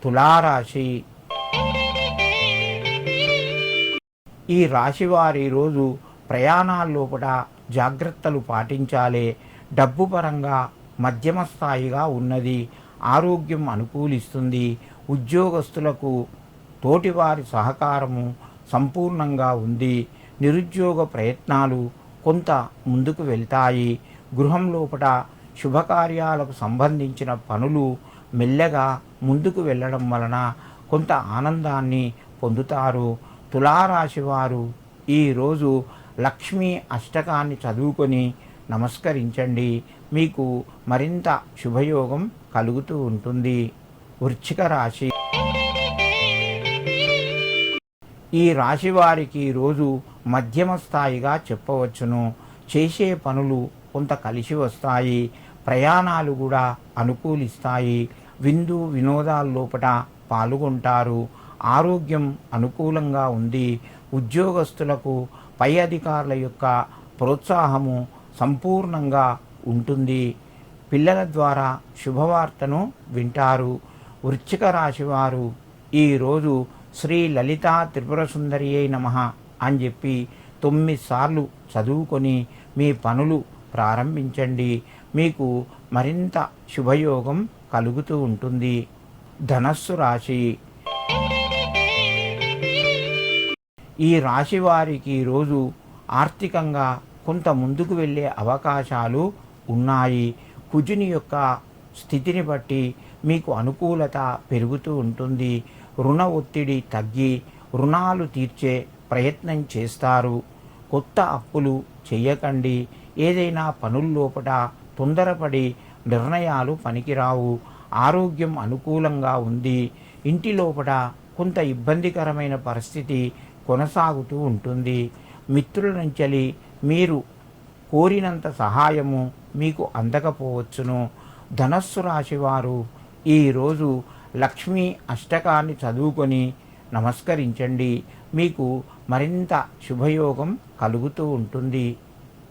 తులారాశి. ఈ రాశివారి రోజు ప్రయాణాల్లోపట జాగ్రత్తలు పాటించాలి. డబ్బు పరంగా మధ్యమ స్థాయిగా ఉన్నది. ఆరోగ్యం అనుకూలిస్తుంది. ఉద్యోగస్తులకు తోటివారి సహకారము సంపూర్ణంగా ఉంది. నిరుద్యోగ ప్రయత్నాలు కొంత ముందుకు వెళ్తాయి. గృహం లోపల శుభకార్యాలకు సంబంధించిన పనులు మెల్లగా ముందుకు వెళ్ళడం వలన కొంత ఆనందాన్ని పొందుతారు. తులారాశి వారు ఈరోజు లక్ష్మీ అష్టకాన్ని చదువుకొని నమస్కరించండి. మీకు మరింత శుభయోగం కలుగుతూ ఉంటుంది. వృశ్చిక రాశి. ఈ రాశి వారికి రోజు మధ్యమ స్థాయిగా చెప్పవచ్చును. చేసే పనులు కొంత కలిసి వస్తాయి. ప్రయాణాలు కూడా అనుకూలిస్తాయి. విందు వినోదాల్లోపట పాల్గొంటారు. ఆరోగ్యం అనుకూలంగా ఉంది. ఉద్యోగస్తులకు పై అధికారుల యొక్క ప్రోత్సాహము సంపూర్ణంగా ఉంటుంది. పిల్లల ద్వారా శుభవార్తను వింటారు. వృశ్చిక రాశివారు ఈరోజు శ్రీ లలితా త్రిపుర సుందరియై నమః అని చెప్పి 9 సార్లు చదువుకొని మీ పనులు ప్రారంభించండి. మీకు మరింత శుభయోగం కలుగుతూ ఉంటుంది. ధనస్సు రాశి. ఈ రాశి వారికి రోజు ఆర్థికంగా కొంత ముందుకు వెళ్ళే అవకాశాలు ఉన్నాయి. కుజుని యొక్క స్థితిని బట్టి మీకు అనుకూలత పెరుగుతూ ఉంటుంది. రుణ ఒత్తిడి తగ్గి రుణాలు తీర్చే ప్రయత్నం చేస్తారు. కొత్త అప్పులు చేయకండి. ఏదైనా పనుల్లోపట తొందరపడి నిర్ణయాలు పనికిరావు. ఆరోగ్యం అనుకూలంగా ఉంది. ఇంటి లోపల కొంత ఇబ్బందికరమైన పరిస్థితి కొనసాగుతూ ఉంటుంది. మిత్రుల నుంచి మీరు కోరినంత సహాయము మీకు అందకపోవచ్చును. ధనస్సు రాశి వారు ఈరోజు లక్ష్మీ అష్టకాన్ని చదువుకొని నమస్కరించండి. మీకు మరింత శుభయోగం కలుగుతూ ఉంటుంది.